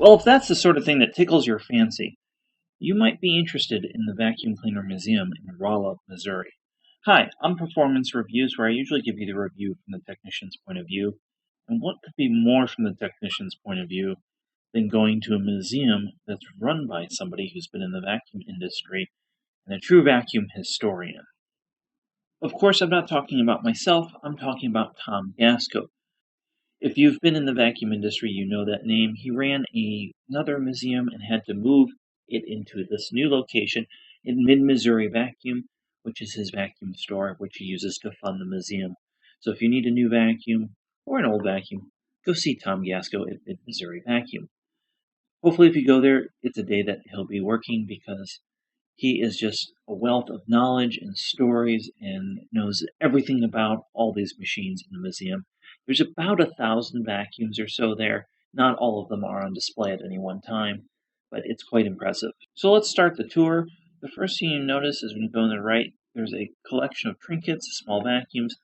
Well, if that's the sort of thing that tickles your fancy, you might be interested in the Vacuum Cleaner Museum in Rolla, Missouri. Hi, I'm Performance Reviews, where I usually give you the review from the technician's point of view. And what could be more from the technician's point of view than going to a museum that's run by somebody who's been in the vacuum industry and a true vacuum historian? Of course, I'm not talking about myself, I'm talking about Tom Gasko. If you've been in the vacuum industry, you know that name. He ran another museum and had to move it into this new location in Mid-Missouri Vacuum, which is his vacuum store, which he uses to fund the museum. So if you need a new vacuum or an old vacuum, go see Tom Gasko at Mid-Missouri Vacuum. Hopefully, if you go there, it's a day that he'll be working because he is just a wealth of knowledge and stories and knows everything about all these machines in the museum. There's about 1,000 vacuums or so there. Not all of them are on display at any one time, but it's quite impressive. So let's start the tour. The first thing you notice is when you go on the right, there's a collection of trinkets, small vacuums,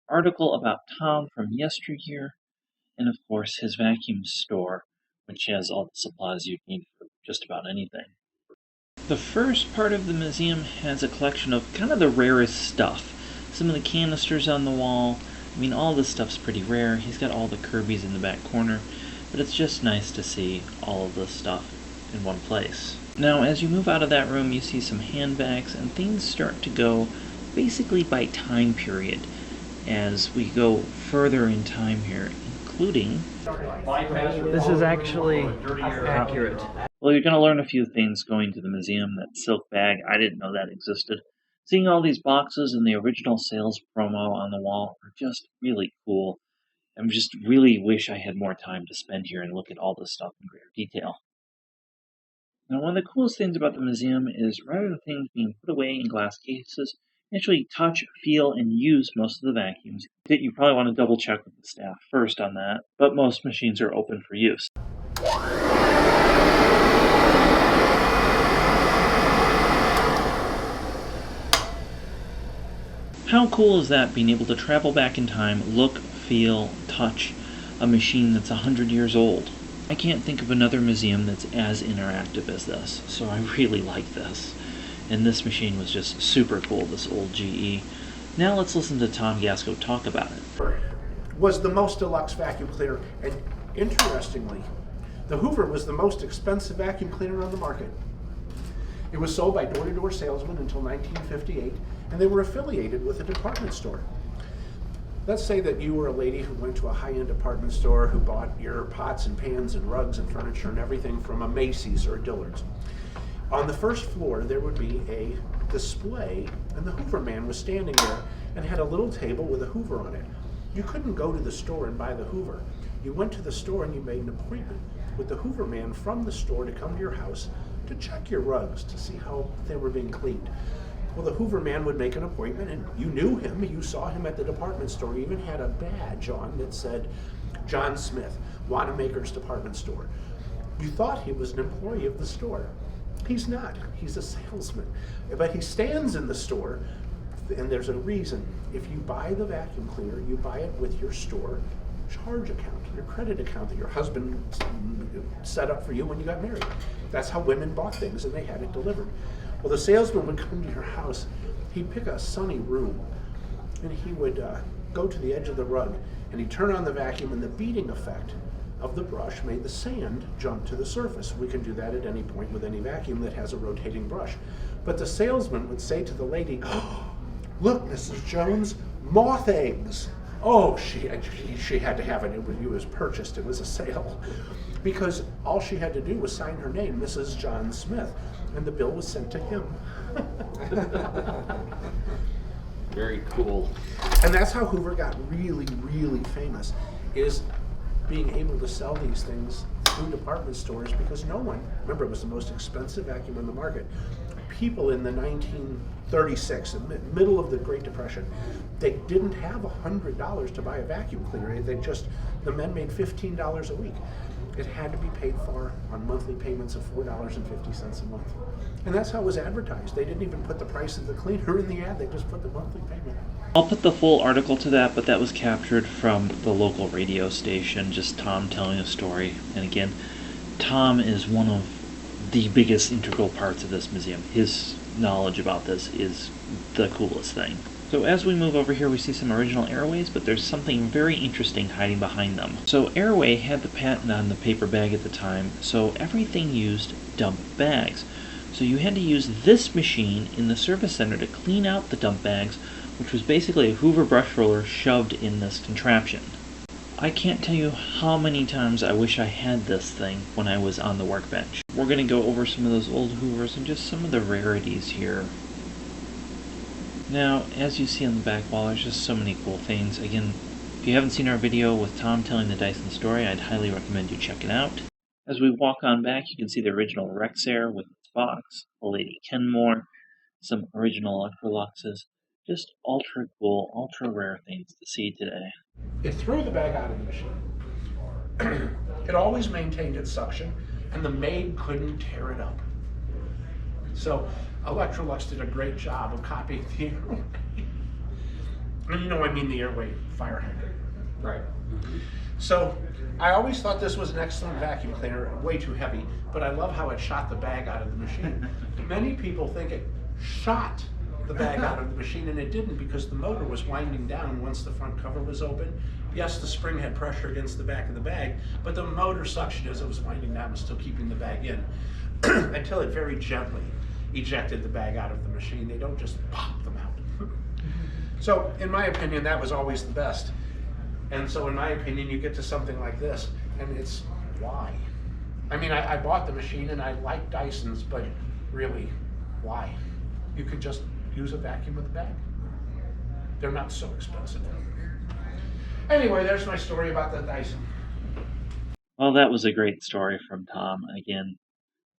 article about Tom from yesteryear, and of course his vacuum store, which has all the supplies you need for just about anything. The first part of the museum has a collection of kind of the rarest stuff. Some of the canisters on the wall. I mean, all this stuff's pretty rare. He's got all the Kirby's in the back corner, but it's just nice to see all of this stuff in one place. Now, as you move out of that room, you see some handbags, and things start to go basically by time period as we go further in time here, including... This is actually accurate. Well, you're going to learn a few things going to the museum. That silk bag, I didn't know that existed. Seeing all these boxes and the original sales promo on the wall are just really cool. I just really wish I had more time to spend here and look at all this stuff in greater detail. Now, one of the coolest things about the museum is rather than things being put away in glass cases, you actually touch, feel, and use most of the vacuums. You probably want to double check with the staff first on that, but most machines are open for use. How cool is that, being able to travel back in time, look, feel, touch a machine that's 100 years old? I can't think of another museum that's as interactive as this, so I really like this. And this machine was just super cool, this old GE. Now let's listen to Tom Gasko talk about it. Was the most deluxe vacuum cleaner, and interestingly, the Hoover was the most expensive vacuum cleaner on the market. It was sold by door-to-door salesmen until 1958, and they were affiliated with a department store. Let's say that you were a lady who went to a high-end department store who bought your pots and pans and rugs and furniture and everything from a Macy's or a Dillard's. On the first floor, there would be a display, and the Hoover man was standing there and had a little table with a Hoover on it. You couldn't go to the store and buy the Hoover. You went to the store and you made an appointment with the Hoover man from the store to come to your house to check your rugs to see how they were being cleaned. Well, the Hoover man would make an appointment, and you knew him. You saw him at the department store. He even had a badge on that said, John Smith, Wanamaker's department store. You thought he was an employee of the store. He's not. He's a salesman. But he stands in the store, and there's a reason. If you buy the vacuum cleaner, you buy it with your store charge account, your credit account that your husband set up for you when you got married. That's how women bought things, and they had it delivered. Well, the salesman would come to your house. He'd pick a sunny room, and he would go to the edge of the rug, and he'd turn on the vacuum, and the beating effect of the brush made the sand jump to the surface. We can do that at any point with any vacuum that has a rotating brush. But the salesman would say to the lady, oh, look, Mrs. Jones, moth eggs. Oh, she had to have it. It was purchased. It was a sale. Because all she had to do was sign her name, Mrs. John Smith, and the bill was sent to him. Very cool. And that's how Hoover got really, really famous, is being able to sell these things through department stores, because no one, remember, it was the most expensive vacuum on the market. People in the 1936, in the middle of the Great Depression, they didn't have $100 to buy a vacuum cleaner. The men made $15 a week. It had to be paid for on monthly payments of $4.50 a month. And that's how it was advertised. They didn't even put the price of the cleaner in the ad, they just put the monthly payment. I'll put the full article to that, but that was captured from the local radio station, just Tom telling a story. And again, Tom is one of the biggest integral parts of this museum. His knowledge about this is the coolest thing. So as we move over here, we see some original Airways, but there's something very interesting hiding behind them. So Airway had the patent on the paper bag at the time, so everything used dump bags. So you had to use this machine in the service center to clean out the dump bags, which was basically a Hoover brush roller shoved in this contraption. I can't tell you how many times I wish I had this thing when I was on the workbench. We're going to go over some of those old Hoovers and just some of the rarities here. Now, as you see on the back wall, there's just so many cool things. Again, if you haven't seen our video with Tom telling the Dyson story, I'd highly recommend you check it out. As we walk on back, you can see the original Rexair with its box, the Lady Kenmore, some original Electroluxes. Just ultra cool, ultra rare things to see today. It threw the bag out of the machine. It always maintained its suction, and the maid couldn't tear it up. So Electrolux did a great job of copying the Airway. And you know I mean the Airway fire hydrant. Right. So I always thought this was an excellent vacuum cleaner, way too heavy, but I love how it shot the bag out of the machine. Many people think it shot the bag out of the machine, and it didn't, because the motor was winding down once the front cover was open. Yes, the spring had pressure against the back of the bag, but the motor suction as it was winding down was still keeping the bag in until it very gently ejected the bag out of the machine. They don't just pop them out. So in my opinion, that was always the best. And so in my opinion, you get to something like this, and it's why? I mean, I bought the machine and I like Dysons, but really, why? You could just use a vacuum with a bag. They're not so expensive. Anyway, there's my story about the Dyson. Well, that was a great story from Tom. Again,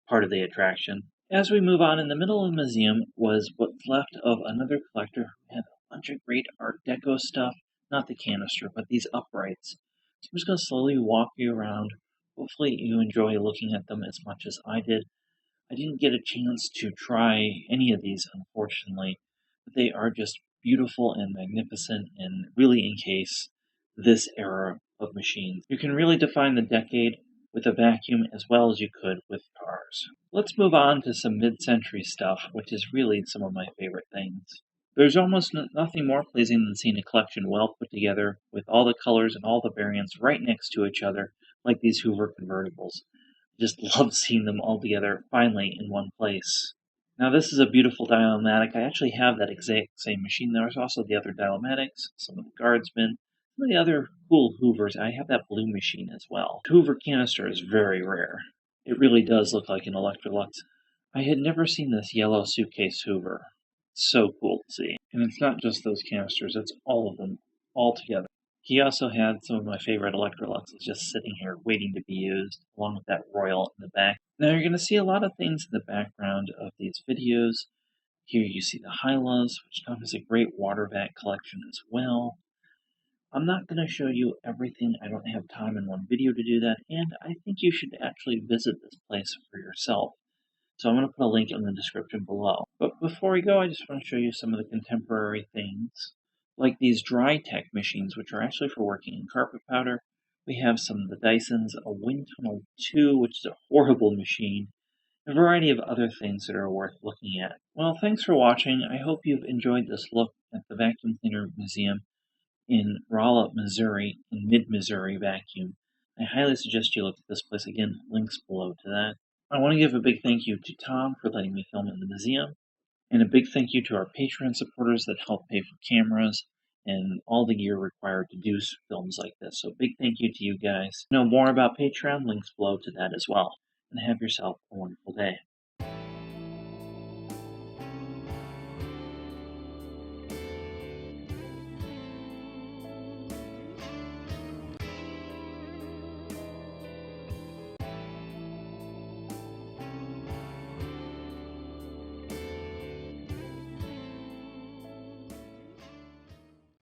part of the attraction. As we move on, in the middle of the museum was what's left of another collector who had a bunch of great Art Deco stuff. Not the canister, but these uprights. So I'm just going to slowly walk you around. Hopefully you enjoy looking at them as much as I did. I didn't get a chance to try any of these, unfortunately, but they are just beautiful and magnificent and really encase this era of machines. You can really define the decade with a vacuum as well as you could with cars. Let's move on to some mid-century stuff, which is really some of my favorite things. There's almost nothing more pleasing than seeing a collection well put together with all the colors and all the variants right next to each other, like these Hoover convertibles. Just love seeing them all together, finally, in one place. Now this is a beautiful Dial-O-Matic. I actually have that exact same machine. There's also the other Dial-O-Matics, some of the Guardsmen, some of the other cool Hoovers. I have that blue machine as well. Hoover canister is very rare. It really does look like an Electrolux. I had never seen this yellow suitcase Hoover. It's so cool to see. And it's not just those canisters, it's all of them, all together. He also had some of my favorite Electroluxes just sitting here waiting to be used, along with that Royal in the back. Now you're going to see a lot of things in the background of these videos. Here you see the Hylas, which Tom has a great water vat collection as well. I'm not going to show you everything. I don't have time in one video to do that, and I think you should actually visit this place for yourself. So I'm going to put a link in the description below. But before we go, I just want to show you some of the contemporary things, like these dry tech machines, which are actually for working in carpet powder. We have some of the Dysons, a Wind Tunnel 2, which is a horrible machine, a variety of other things that are worth looking at. Well, thanks for watching. I hope you've enjoyed this look at the Vacuum Cleaner Museum in Rolla, Missouri, in mid-Missouri vacuum. I highly suggest you look at this place. Again, links below to that. I want to give a big thank you to Tom for letting me film in the museum, and a big thank you to our Patreon supporters that help pay for cameras and all the gear required to do films like this. So big thank you to you guys. To know more about Patreon, links below to that as well. And have yourself a wonderful day.